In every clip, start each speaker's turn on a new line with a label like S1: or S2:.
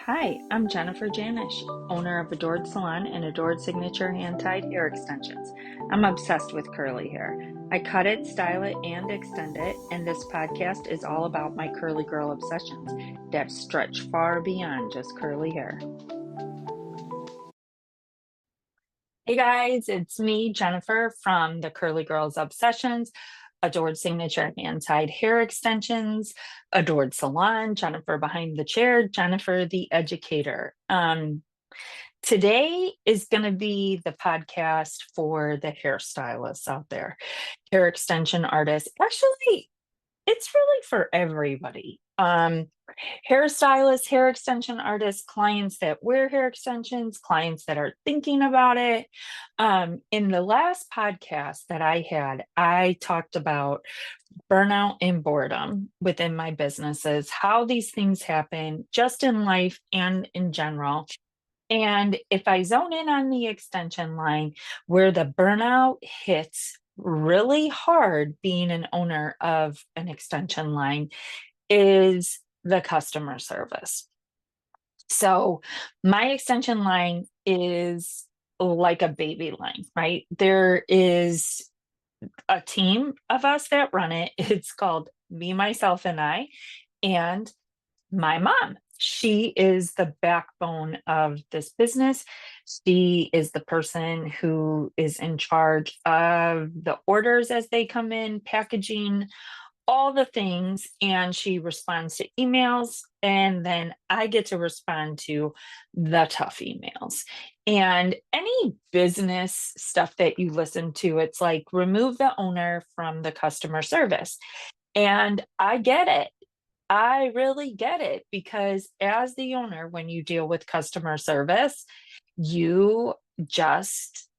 S1: Hi, I'm Jennifer Janish, owner of Adored Salon and Adored Signature Hand-Tied Hair Extensions. I'm obsessed with curly hair. I cut it, style it, and extend it, and this podcast is all about my curly girl obsessions that stretch far beyond just curly hair. Hey guys, it's me, Jennifer, from the Curly Girls Obsessions, Adored Signature Hand-Tied Hair Extensions, Adored Salon, Jennifer Behind the Chair, Jennifer the Educator. Today is going to be the podcast for the hairstylists out there, hair extension artists. Actually, it's really for everybody. Hairstylists, hair extension artists, clients that wear hair extensions, clients that are thinking about it. In the last podcast that I had, I talked about burnout and boredom within my businesses, how these things happen just in life and in general. And if I zone in on the extension line, where the burnout hits really hard being an owner of an extension line is the customer service. So my extension line is like a baby line, right? There is a team of us that run it. It's called Me, Myself, and I. And my mom. She is the backbone of this business. She is the person who is in charge of the orders as they come in, packaging, all the things. And she responds to emails. And then I get to respond to the tough emails. And any business stuff that you listen to, it's like remove the owner from the customer service. And I get it. I really get it because as the owner, when you deal with customer service, you just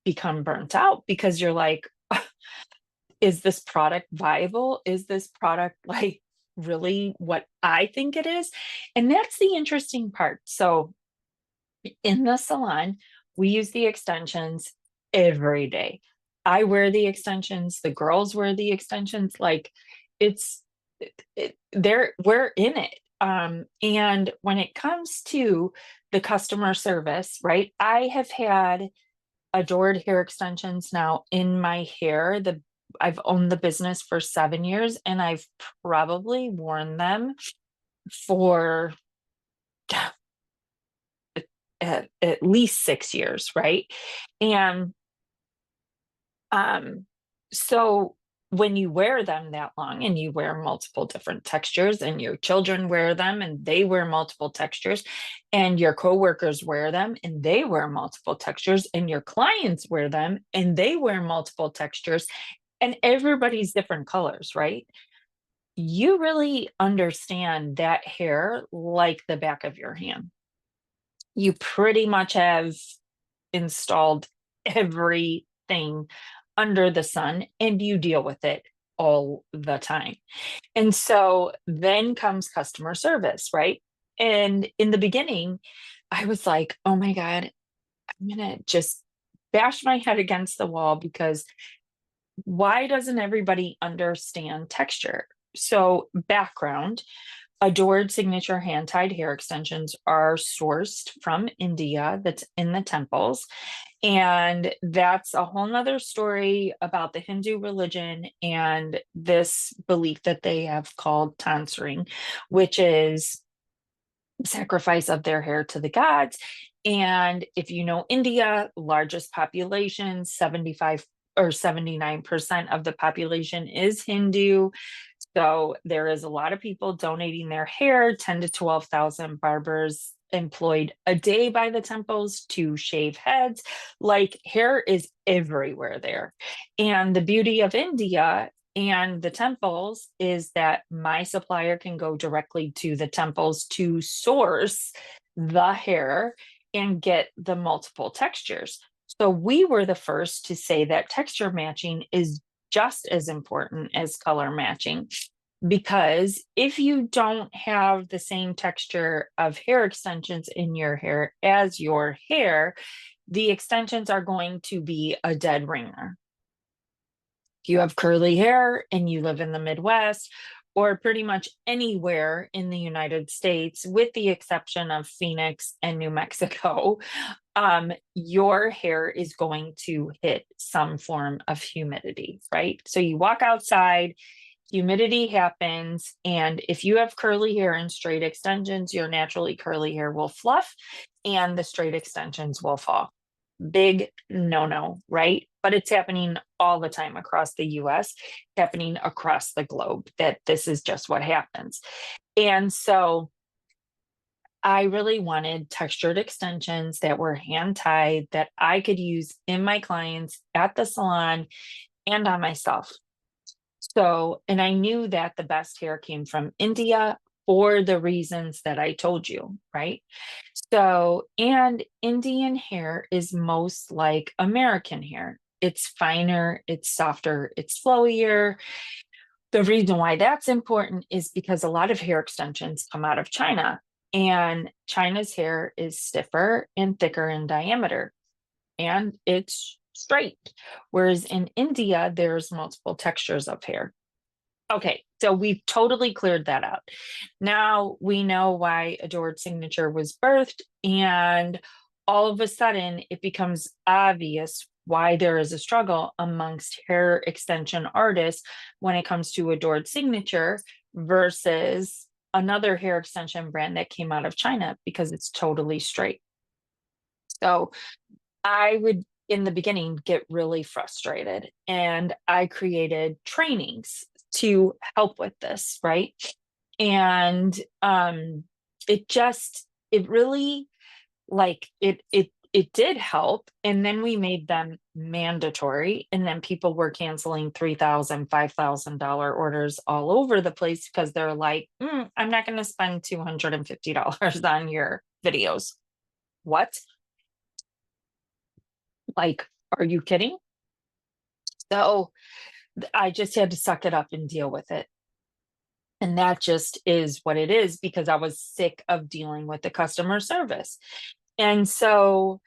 S1: become burnt out because you're like, is this product viable? Is this product like really what I think it is? And that's the interesting part. So in the salon, we use the extensions every day. I wear the extensions, the girls wear the extensions. Like it's we're in it. And when it comes to the customer service, right? I have had adored hair extensions now in my hair. I've owned the business for 7 years, and I've probably worn them for at least 6 years, right? And so when you wear them that long and you wear multiple different textures and your children wear them and they wear multiple textures and your coworkers wear them and they wear multiple textures and your clients wear them and they wear multiple textures and everybody's different colors, right? You really understand that hair like the back of your hand. You pretty much have installed everything under the sun and you deal with it all the time. And so then comes customer service, right? And in the beginning, I was like, oh my God, I'm going to just bash my head against the wall because why doesn't everybody understand texture? So, background. Adored signature hand tied hair extensions are sourced from India, that's in the temples. And that's a whole nother story about the Hindu religion and this belief that they have called tanzering, which is sacrifice of their hair to the gods. And if you know India, largest population, 75 or 79% of the population is Hindu. So there is a lot of people donating their hair, 10 to 12,000 barbers employed a day by the temples to shave heads. Like hair is everywhere there. And the beauty of India and the temples is that my supplier can go directly to the temples to source the hair and get the multiple textures. So we were the first to say that texture matching is just as important as color matching. Because if you don't have the same texture of hair extensions in your hair as your hair, the extensions are going to be a dead ringer. If you have curly hair and you live in the Midwest, or pretty much anywhere in the United States, with the exception of Phoenix and New Mexico, your hair is going to hit some form of humidity, right? So you walk outside, humidity happens, and if you have curly hair and straight extensions, your naturally curly hair will fluff and the straight extensions will fall. Big no-no, right? But it's happening all the time across the US, happening across the globe, that this is just what happens. And so I really wanted textured extensions that were hand tied that I could use in my clients at the salon and on myself. So, and I knew that the best hair came from India for the reasons that I told you, right? So, and Indian hair is most like American hair. It's finer, it's softer, it's flowier. The reason why that's important is because a lot of hair extensions come out of China, and China's hair is stiffer and thicker in diameter, and it's straight. Whereas in India, there's multiple textures of hair. Okay, so we've totally cleared that out. Now we know why Adored Signature was birthed, and all of a sudden it becomes obvious why there is a struggle amongst hair extension artists when it comes to Adored Signature versus another hair extension brand that came out of China, because it's totally straight. So I would, in the beginning, get really frustrated, and I created trainings to help with this, right? And it really, like, it did help. And then we made them mandatory, and then people were canceling $3,000, $5,000 orders all over the place because they're like, I'm not going to spend $250 on your videos. What? Like, are you kidding? So I just had to suck it up and deal with it. And that just is what it is, because I was sick of dealing with the customer service. And so,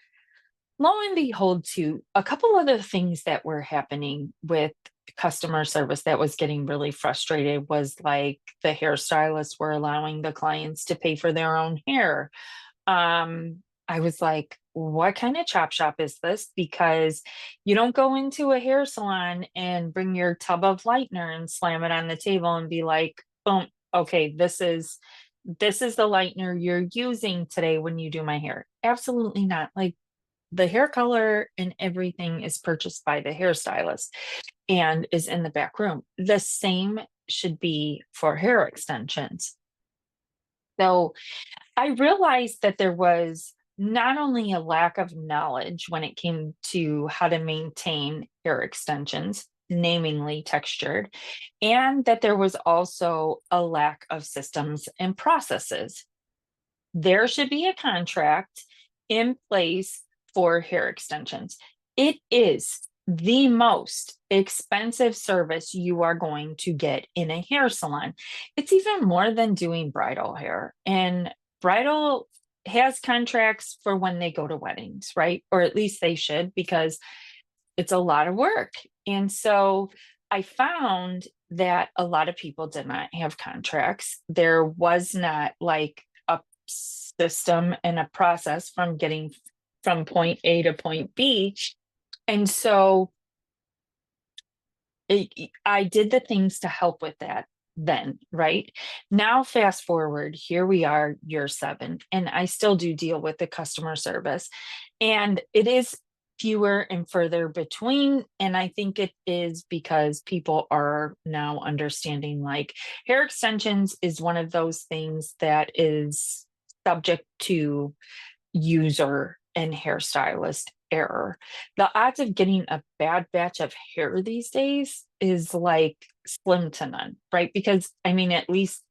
S1: lo and behold, too, a couple other things that were happening with customer service that was getting really frustrated was, like, the hairstylists were allowing the clients to pay for their own hair. I was like, what kind of chop shop is this? Because you don't go into a hair salon and bring your tub of lightener and slam it on the table and be like, boom, okay, this is the lightener you're using today when you do my hair. Absolutely not. Like, the hair color and everything is purchased by the hairstylist and is in the back room. The same should be for hair extensions. So I realized that there was not only a lack of knowledge when it came to how to maintain hair extensions, namely textured, and that there was also a lack of systems and processes. There should be a contract in place for hair extensions. It is the most expensive service you are going to get in a hair salon. It's even more than doing bridal hair. And bridal has contracts for when they go to weddings, right? Or at least they should, because it's a lot of work. And so I found that a lot of people did not have contracts. There was not, like, a system and a process from getting from point A to point B. And so I did the things to help with that then, right? Now, fast forward, here we are, year 7, and I still do deal with the customer service. And it is fewer and further between. And I think it is because people are now understanding, like, hair extensions is one of those things that is subject to user and hairstylist error. The odds of getting a bad batch of hair these days is, like, slim to none, right? Because, I mean, at least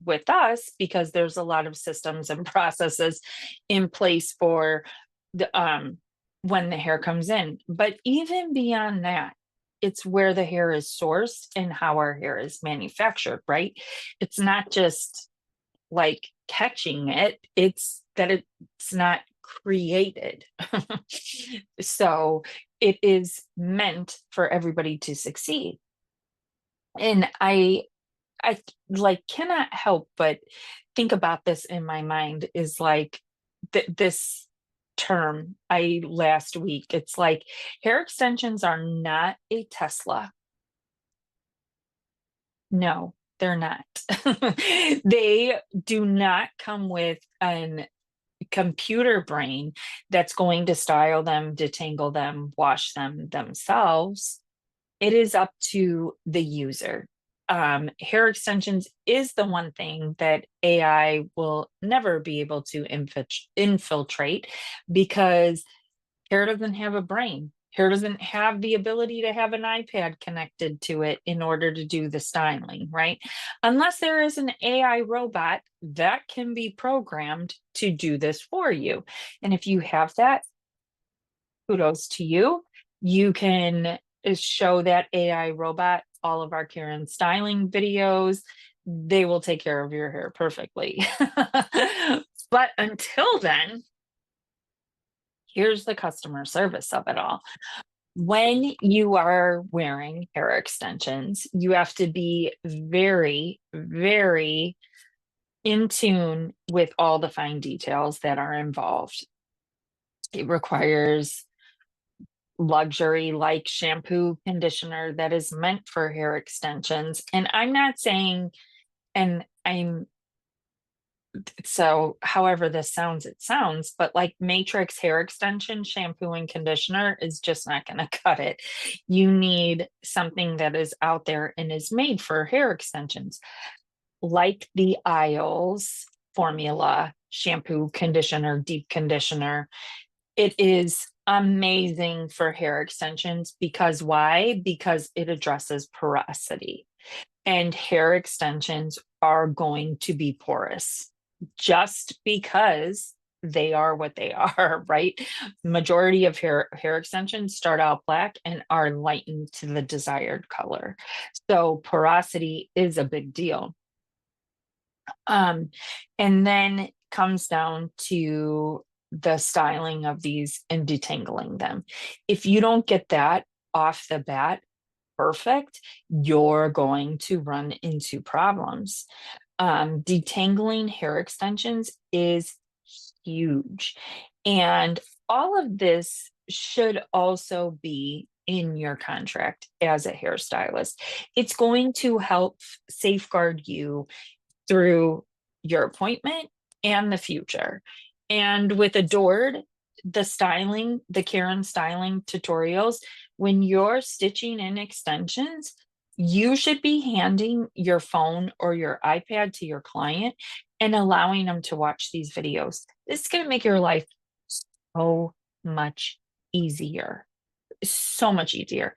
S1: with us, because there's a lot of systems and processes in place for the when the hair comes in. But even beyond that, it's where the hair is sourced and how our hair is manufactured, right? It's not just, like, catching it, it's that it's not created. So it is meant for everybody to succeed. And I I like cannot help but think about this in my mind is like this term I last week. It's like hair extensions are not a Tesla. No, they're not. They do not come with an computer brain that's going to style them, detangle them, wash them themselves. It is up to the user. Hair extensions is the one thing that AI will never be able to infiltrate because hair doesn't have a brain. Hair doesn't have the ability to have an iPad connected to it in order to do the styling, right? Unless there is an AI robot that can be programmed to do this for you. And if you have that, kudos to you. You can show that AI robot all of our Karen styling videos. They will take care of your hair perfectly. But until then, here's the customer service of it all. When you are wearing hair extensions, you have to be very, very in tune with all the fine details that are involved. It requires luxury like shampoo conditioner that is meant for hair extensions. And I'm not saying, and I'm so however this sounds, it sounds, but like Matrix hair extension shampoo and conditioner is just not going to cut it. You need something that is out there and is made for hair extensions, like the Isles formula shampoo, conditioner, deep conditioner. It is amazing for hair extensions because why? Because it addresses porosity. And hair extensions are going to be porous just because they are what they are, right? Majority of hair extensions start out black and are lightened to the desired color. So porosity is a big deal. Um, and then comes down to the styling of these and detangling them. If you don't get that off the bat perfect, you're going to run into problems. Detangling hair extensions is huge. And all of this should also be in your contract as a hairstylist. It's going to help safeguard you through your appointment and the future. And with Adored, the styling, the Karen styling tutorials, when you're stitching in extensions, you should be handing your phone or your iPad to your client and allowing them to watch these videos. This is going to make your life so much easier, so much easier.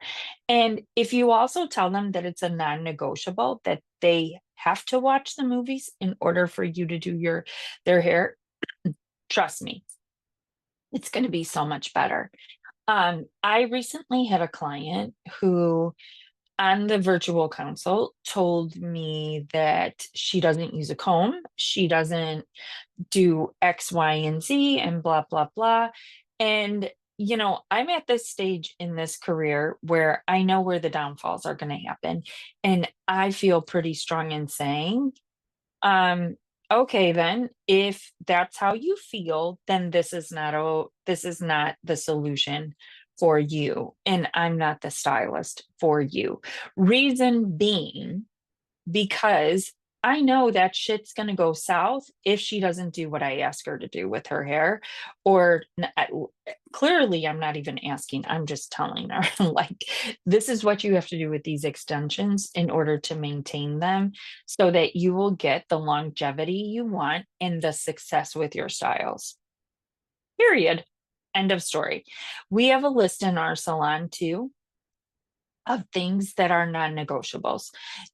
S1: And if you also tell them that it's a non-negotiable, that they have to watch the movies in order for you to do their hair, trust me, it's going to be so much better. I recently had a client who on the virtual consult told me that she doesn't use a comb, she doesn't do X, Y, and Z, and blah, blah, blah. And, I'm at this stage in this career where I know where the downfalls are going to happen. And I feel pretty strong in saying, um, okay, then if that's how you feel, then this is not the solution for you. And I'm not the stylist for you. Reason being, because I know that shit's going to go south if she doesn't do what I ask her to do with her hair. Or clearly, I'm not even asking, I'm just telling her, like, this is what you have to do with these extensions in order to maintain them so that you will get the longevity you want and the success with your styles. Period. End of story. We have a list in our salon too of things that are non-negotiables.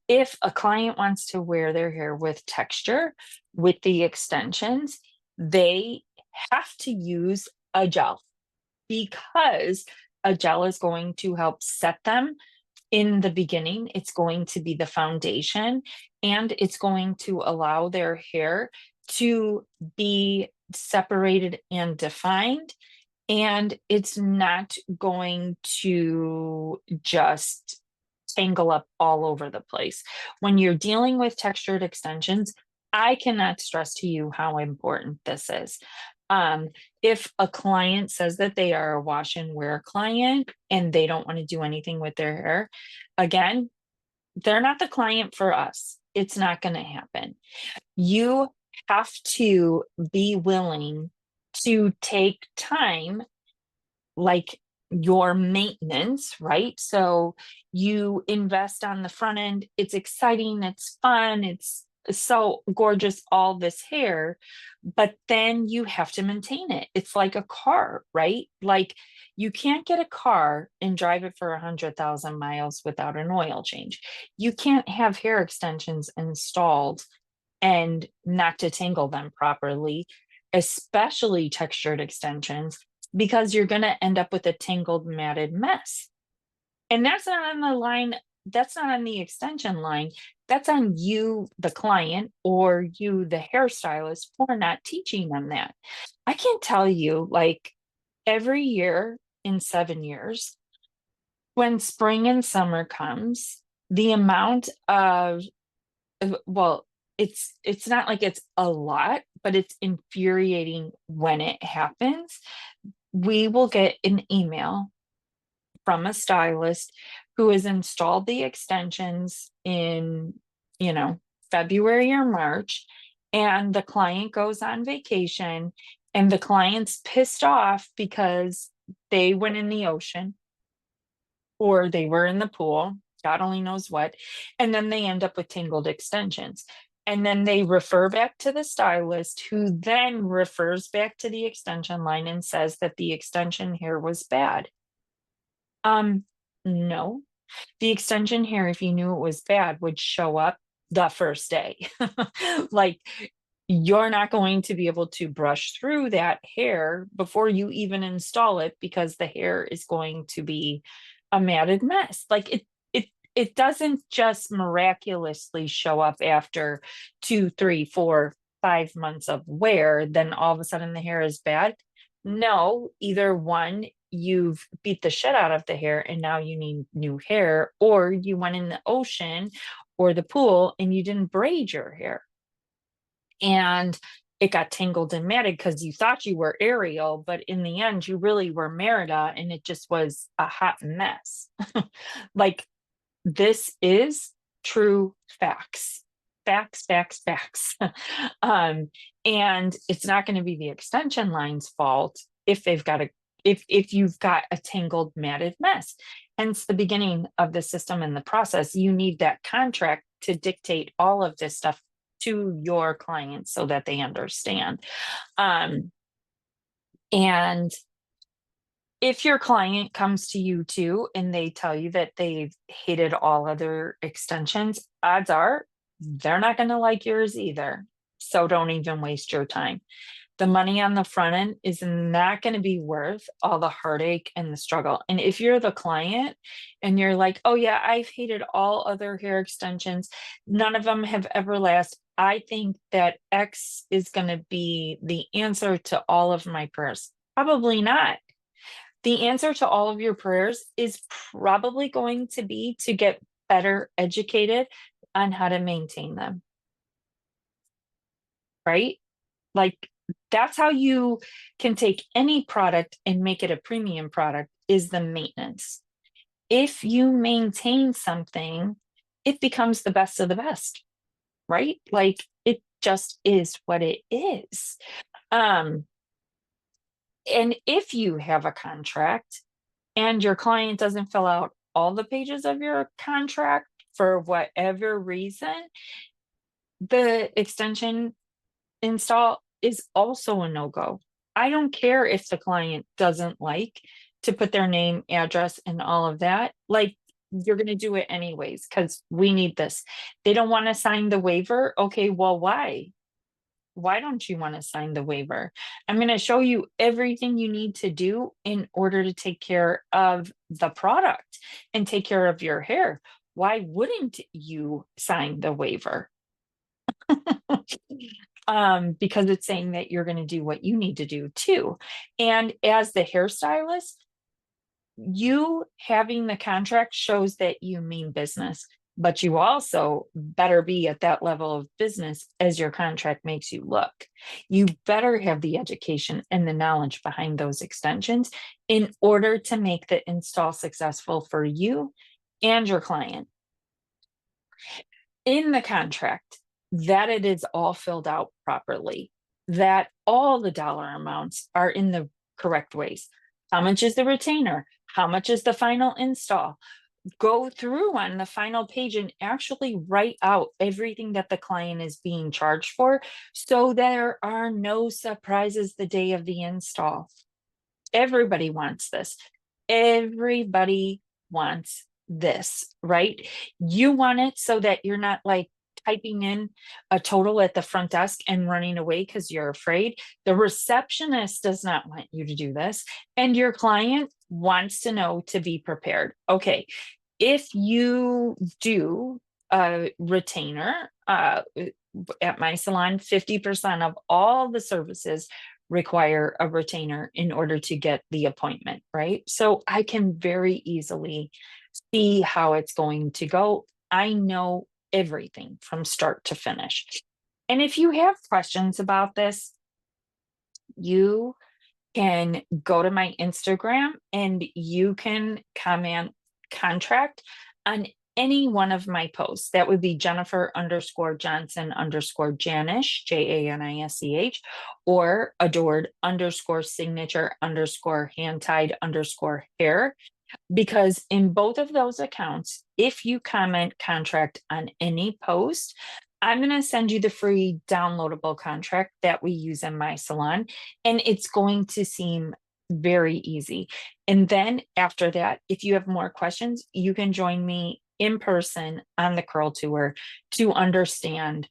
S1: If a client wants to wear their hair with texture, with the extensions, they have to use a gel because a gel is going to help set them in the beginning. It's going to be the foundation and it's going to allow their hair to be separated and defined, and it's not going to just tangle up all over the place. When you're dealing with textured extensions, I cannot stress to you how important this is. Um, if a client says that they are a wash and wear client and they don't want to do anything with their hair, again, they're not the client for us. It's not going to happen. You have to be willing to take time, like your maintenance, right? So you invest on the front end. It's exciting, it's fun, it's so gorgeous, all this hair, but then you have to maintain it. It's like a car, right? Like you can't get a car and drive it for 100,000 miles without an oil change. You can't have hair extensions installed and not detangle them properly, especially textured extensions, because you're going to end up with a tangled, matted mess. And that's not on the line, that's not on the extension line. That's on you, the client, or you, the hairstylist, for not teaching them that. I can tell you, like, every year in 7 years, when spring and summer comes, the amount of well, it's not like it's a lot, but it's infuriating when it happens. We will get an email from a stylist who has installed the extensions in, you know, February or March, and the client goes on vacation, and the client's pissed off because they went in the ocean or they were in the pool, God only knows what, and then they end up with tangled extensions. And then they refer back to the stylist, who then refers back to the extension line and says that the extension hair was bad. No, the extension hair, if you knew it was bad, would show up the first day. Like, you're not going to be able to brush through that hair before you even install it, because the hair is going to be a matted mess. Like it doesn't just miraculously show up after 2, 3, 4, 5 months of wear, then all of a sudden the hair is bad. No, either one, you've beat the shit out of the hair and now you need new hair, or you went in the ocean or the pool and you didn't braid your hair and it got tangled and matted because you thought you were Ariel, but in the end you really were Merida and it just was a hot mess. Like, this is true facts. Facts, facts, facts. And it's not going to be the extension line's fault if they've got a if you've got a tangled, matted mess. Hence the beginning of the system and the process. You need that contract to dictate all of this stuff to your clients so that they understand. And if your client comes to you too and they tell you that they've hated all other extensions, odds are they're not going to like yours either. So don't even waste your time. The money on the front end is not going to be worth all the heartache and the struggle. And if you're the client and you're like, oh yeah, I've hated all other hair extensions, none of them have ever lasted, I think that X is going to be the answer to all of my prayers. Probably not. The answer to all of your prayers is probably going to be to get better educated on how to maintain them. Right? Like, that's how you can take any product and make it a premium product, is the maintenance. If you maintain something, it becomes the best of the best, right? Like, it just is what it is. And if you have a contract and your client doesn't fill out all the pages of your contract for whatever reason, the extension install is also a no-go. I don't care if the client doesn't like to put their name, address, and all of that. Like, you're going to do it anyways because we need this. They don't want to sign the waiver. Okay, well, why? Why don't you want to sign the waiver? I'm going to show you everything you need to do in order to take care of the product and take care of your hair. Why wouldn't you sign the waiver? Because it's saying that you're going to do what you need to do too. And as the hairstylist, You having the contract shows that you mean business, but you also better be at that level of business as your contract makes you look. You better have the education and the knowledge behind those extensions in order to make the install successful for you and your client. In the contract, that it is all filled out properly, that all the dollar amounts are in the correct ways. How much is the retainer? How much is the final install? Go through on the final page and actually write out everything that the client is being charged for so there are no surprises the day of the install. Everybody wants this. Everybody wants this, right? You want it so that you're not like typing in a total at the front desk and running away because you're afraid. The receptionist does not want you to do this. And your client wants to know to be prepared. Okay, if you do a retainer at my salon, 50% of all the services require a retainer in order to get the appointment, right? So I can very easily see how it's going to go. I know everything from start to finish. And if you have questions about this, you can go to my Instagram and you can comment contract on any one of my posts. That would be Jennifer_Johnson_Janish, Janisch, or adored_signature_hand-tied_hair. Because in both of those accounts, if you comment contract on any post, I'm going to send you the free downloadable contract that we use in my salon, and it's going to seem very easy. And then after that, if you have more questions, you can join me in person on the curl tour to understand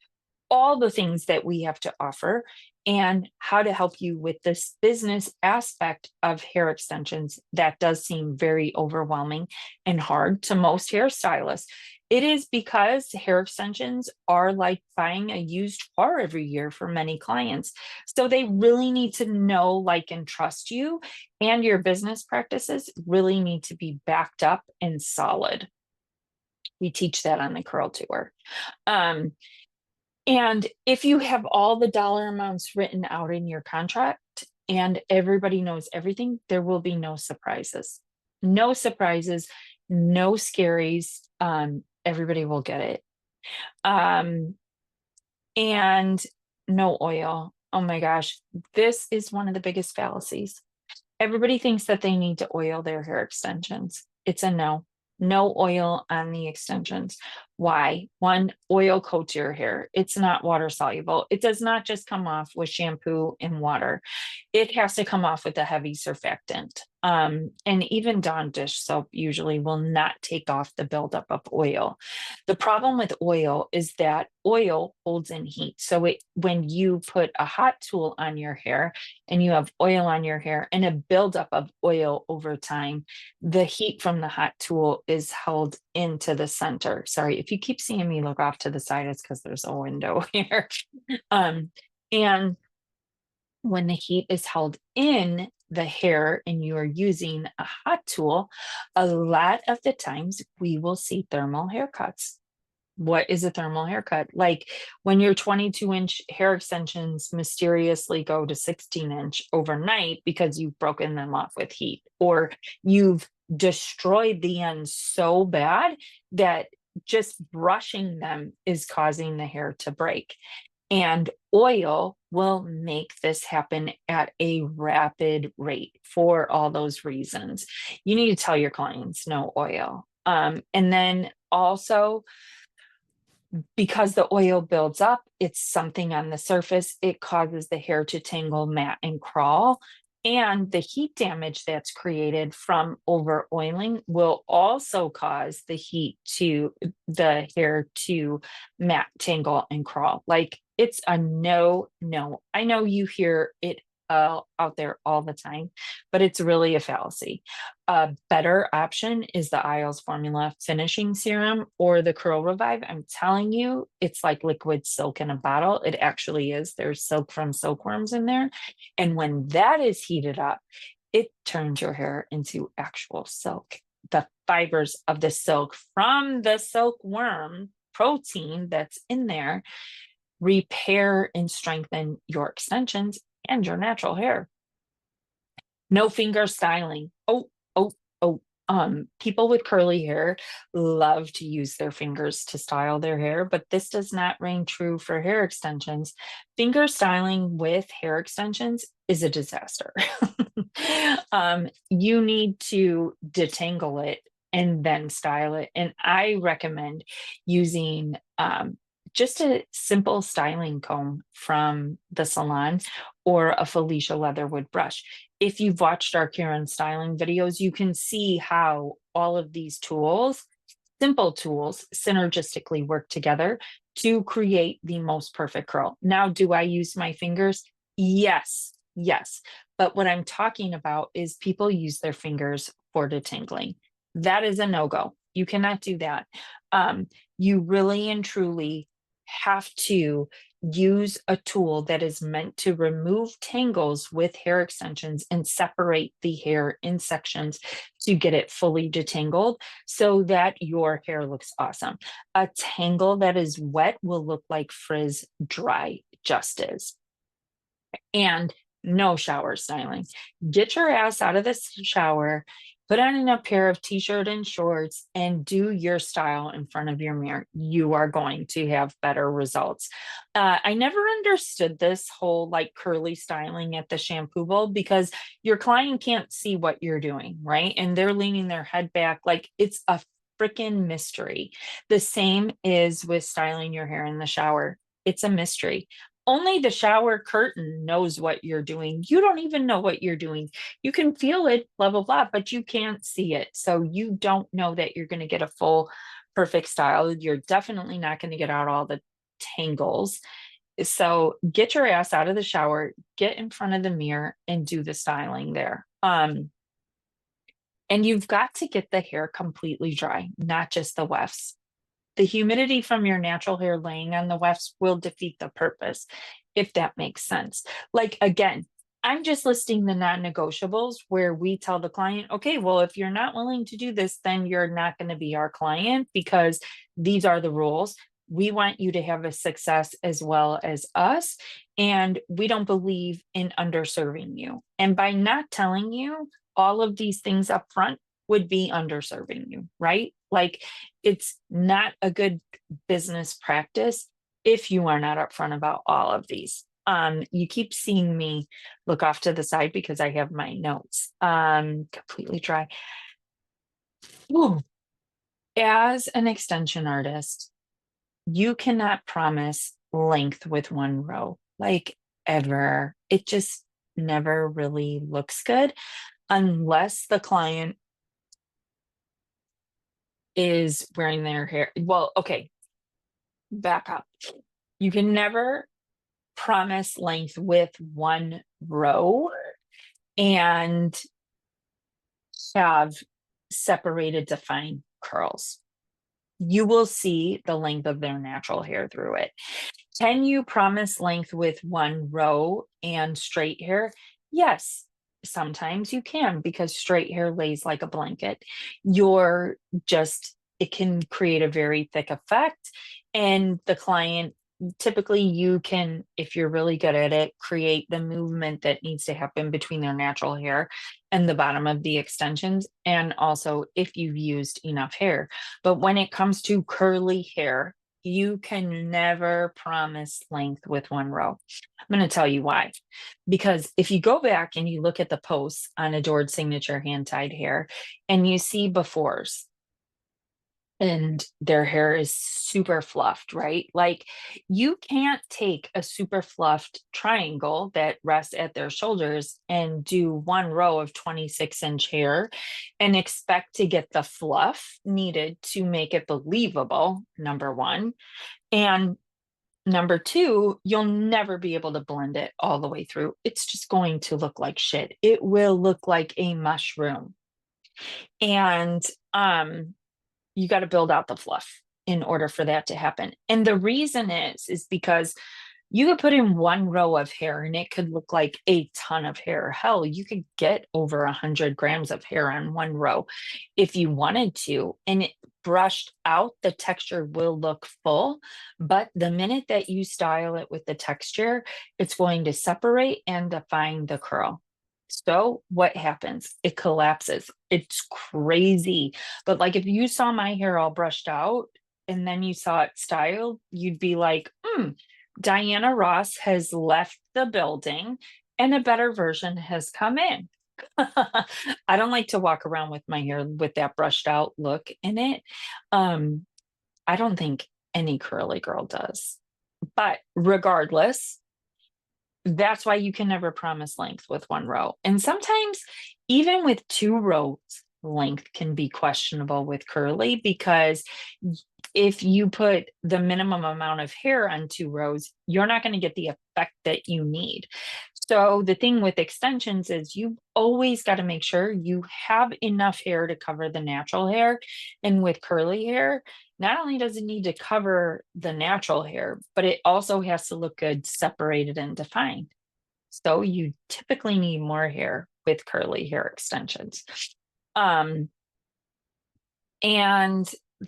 S1: all the things that we have to offer and how to help you with this business aspect of hair extensions that does seem very overwhelming and hard to most hairstylists. It is because hair extensions are like buying a used car every year for many clients. So they really need to know, like, and trust you, and your business practices really need to be backed up and solid. We teach that on the curl tour. And if you have all the dollar amounts written out in your contract and everybody knows everything, there will be no surprises. No surprises, no scaries. Everybody will get it. And no oil. Oh my gosh, this is one of the biggest fallacies. Everybody thinks that they need to oil their hair extensions. It's a no. No oil on the extensions. Why? One, oil coats your hair. It's not water soluble. It does not just come off with shampoo and water. It has to come off with a heavy surfactant. And even Dawn dish soap usually will not take off the buildup of oil. The problem with oil is that oil holds in heat. So when you put a hot tool on your hair and you have oil on your hair and a buildup of oil over time, the heat from the hot tool is held into the center. Sorry, if you keep seeing me look off to the side, it's because there's a window here. And when the heat is held in the hair and you are using a hot tool, a lot of the times we will see thermal haircuts. What is a thermal haircut? Like when your 22-inch hair extensions mysteriously go to 16-inch overnight because you've broken them off with heat, or you've destroyed the ends so bad that just brushing them is causing the hair to break. And oil will make this happen at a rapid rate for all those reasons. You need to tell your clients no oil. And then also, because the oil builds up, it's something on the surface, it causes the hair to tangle, mat, and crawl. And the heat damage that's created from over oiling will also cause the hair to mat, tangle, and crawl. Like, it's a no. I know you hear it out there all the time, but it's really a fallacy. A better option is the Isles Formula Finishing Serum or the Curl Revive. I'm telling you, it's like liquid silk in a bottle. It actually is. There's silk from silkworms in there. And when that is heated up, it turns your hair into actual silk. The fibers of the silk from the silkworm protein that's in there repair and strengthen your extensions and your natural hair. No finger styling. Oh, oh. People with curly hair love to use their fingers to style their hair, but this does not ring true for hair extensions. Finger styling with hair extensions is a disaster. You need to detangle it and then style it. And I recommend using just a simple styling comb from the salon or a Felicia Leatherwood brush. If you've watched our Karen styling videos, you can see how all of these tools, simple tools, synergistically work together to create the most perfect curl. Now, do I use my fingers? Yes, yes. But what I'm talking about is people use their fingers for detangling. That is a no-go. You cannot do that. You really and truly have to use a tool that is meant to remove tangles with hair extensions and separate the hair in sections to get it fully detangled so that your hair looks awesome. A tangle that is wet will look like frizz dry, just as. And no shower styling. Get your ass out of the shower, put on a pair of t-shirt and shorts, and do your style in front of your mirror. You are going to have better results. I never understood this whole like curly styling at the shampoo bowl because your client can't see what you're doing, right? And they're leaning their head back like it's a freaking mystery. The same is with styling your hair in the shower. It's a mystery. Only the shower curtain knows what you're doing. You don't even know what you're doing. You can feel it, blah, blah, blah, but you can't see it. So you don't know that you're going to get a full perfect style. You're definitely not going to get out all the tangles. So get your ass out of the shower, get in front of the mirror and do the styling there. And you've got to get the hair completely dry, not just the wefts. The humidity from your natural hair laying on the wefts will defeat the purpose, if that makes sense. Like, again, I'm just listing the non-negotiables where we tell the client, okay, well, if you're not willing to do this, then you're not going to be our client because these are the rules. We want you to have a success as well as us. And we don't believe in underserving you. And by not telling you all of these things up front would be underserving you, right? Like, it's not a good business practice if you are not upfront about all of these. You keep seeing me look off to the side because I have my notes completely dry. Ooh. As an extension artist, you cannot promise length with one row, like ever. It just never really looks good unless the client is wearing their hair. Well, okay, back up. You can never promise length with one row and have separated defined curls. You will see the length of their natural hair through it. Can you promise length with one row and straight hair? Yes, sometimes you can because straight hair lays like a blanket. You're just, it can create a very thick effect. And the client, typically, you can, if you're really good at it, create the movement that needs to happen between their natural hair and the bottom of the extensions. And also, if you've used enough hair. But when it comes to curly hair, you can never promise length with one row. I'm going to tell you why. Because if you go back and you look at the posts on Adored Signature hand tied hair and you see befores and their hair is super fluffed, right? Like you can't take a super fluffed triangle that rests at their shoulders and do one row of 26-inch hair and expect to get the fluff needed to make it believable, number one. And number two, you'll never be able to blend it all the way through. It's just going to look like shit. It will look like a mushroom. And you got to build out the fluff in order for that to happen. And the reason is because You could put in one row of hair and it could look like a ton of hair. Hell, you could get over 100 grams of hair on one row if you wanted to. And it brushed out, the texture will look full. But the minute that you style it with the texture, it's going to separate and define the curl. So what happens? It collapses. It's crazy. But like if you saw my hair all brushed out and then you saw it styled, you'd be like, Diana Ross has left the building and a better version has come in. I don't like to walk around with my hair with that brushed out look in it. Um, I don't think any curly girl does. But regardless, that's why you can never promise length with one row. And sometimes even with two rows, length can be questionable with curly because if you put the minimum amount of hair on two rows, you're not going to get the effect that you need. So the thing with extensions is you always got to make sure you have enough hair to cover the natural hair. And with curly hair, not only does it need to cover the natural hair, but it also has to look good, separated and defined. So you typically need more hair with curly hair extensions. And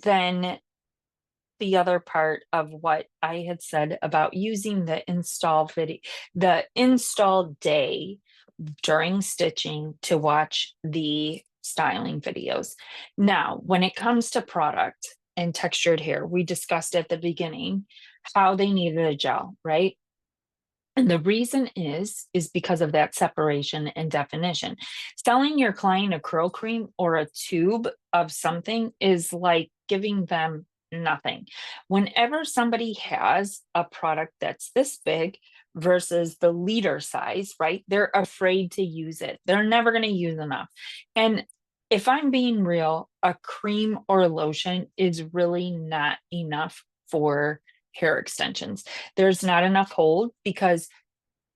S1: then the other part of what I had said about using the install day during stitching to watch the styling videos. Now, when it comes to product and textured hair, we discussed at the beginning how they needed a gel, right? And the reason is because of that separation and definition. Selling your client a curl cream or a tube of something is like giving them nothing. Whenever somebody has a product that's this big versus the liter size, right? They're afraid to use it. They're never going to use enough. And if I'm being real, a cream or a lotion is really not enough for hair extensions. There's not enough hold because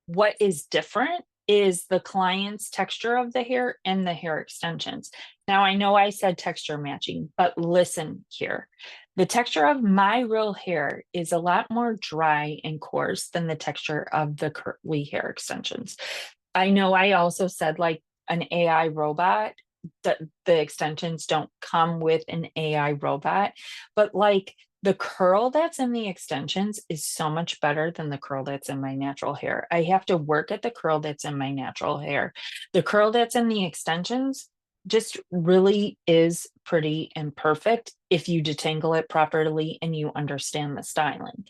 S1: what is different is the client's texture of the hair and the hair extensions. Now, I know I said texture matching, but listen here. The texture of my real hair is a lot more dry and coarse than the texture of the curly hair extensions. I know I also said like an AI robot, that the extensions don't come with an AI robot, but like the curl that's in the extensions is so much better than the curl that's in my natural hair. I have to work at the curl that's in my natural hair. The curl that's in the extensions just really is pretty and perfect if you detangle it properly and you understand the styling.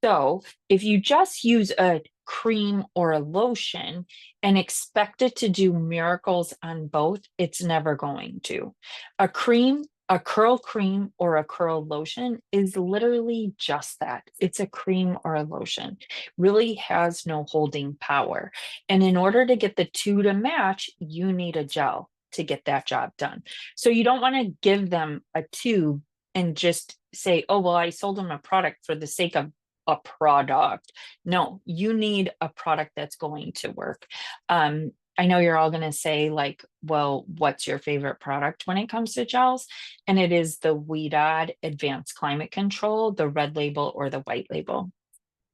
S1: So if you just use a cream or a lotion and expect it to do miracles on both, it's never going to. A cream, a curl cream, or a curl lotion is literally just that. It's a cream or a lotion. Really has no holding power. And in order to get the two to match, you need a gel to get that job done. So you don't want to give them a tube and just say, oh, well, I sold them a product for the sake of a product. No, you need a product that's going to work. I know you're all going to say like, well, what's your favorite product when it comes to gels? And it is the WEDOD Advanced Climate Control, the red label or the white label.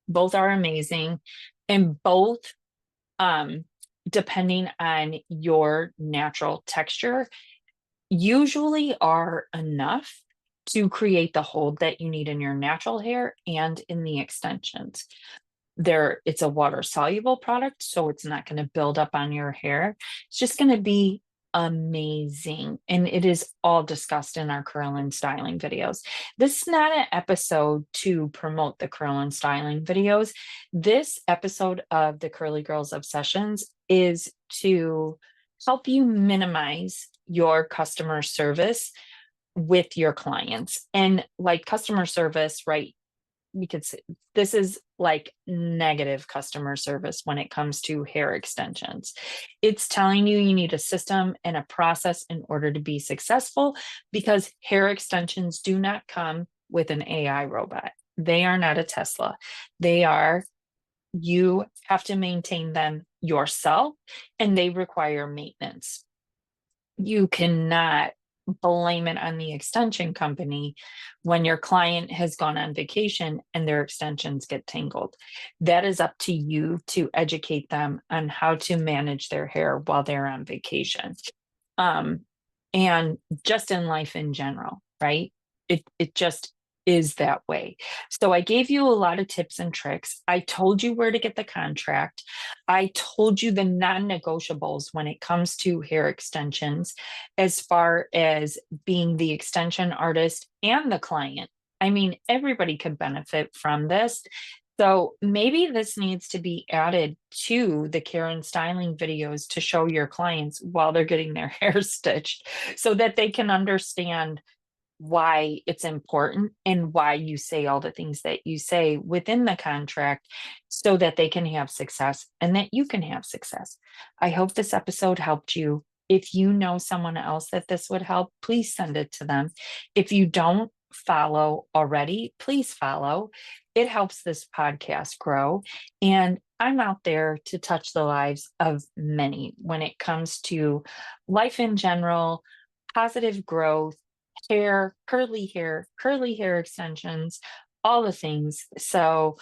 S1: Both are amazing. And both, depending on your natural texture, usually are enough to create the hold that you need in your natural hair and in the extensions. It's a water soluble product, so it's not going to build up on your hair. It's just going to be amazing. And it is all discussed in our curl and styling videos. This is not an episode to promote the curl and styling videos. This episode of the Curly Girls Obsessions is to help you minimize your customer service with your clients. And like customer service, right? We could say this is like negative customer service when it comes to hair extensions. It's telling you you need a system and a process in order to be successful because hair extensions do not come with an AI robot. They are not a Tesla. You have to maintain them yourself and they require maintenance. You cannot blame it on the extension company when your client has gone on vacation and their extensions get tangled. That is up to you to educate them on how to manage their hair while they're on vacation. Um, and just in life in general, right? It just is that way. So I gave you a lot of tips and tricks. I told you where to get the contract. I told you the non-negotiables when it comes to hair extensions, as far as being the extension artist and the client. I mean, everybody could benefit from this. So maybe this needs to be added to the care and styling videos to show your clients while they're getting their hair stitched so that they can understand why it's important and why you say all the things that you say within the contract so that they can have success and that you can have success. I hope this episode helped you. If you know someone else that this would help, please send it to them. If you don't follow already, please follow. It helps this podcast grow. And I'm out there to touch the lives of many when it comes to life in general, positive growth, hair, curly hair extensions, all the things. So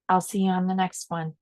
S1: I'll see you on the next one.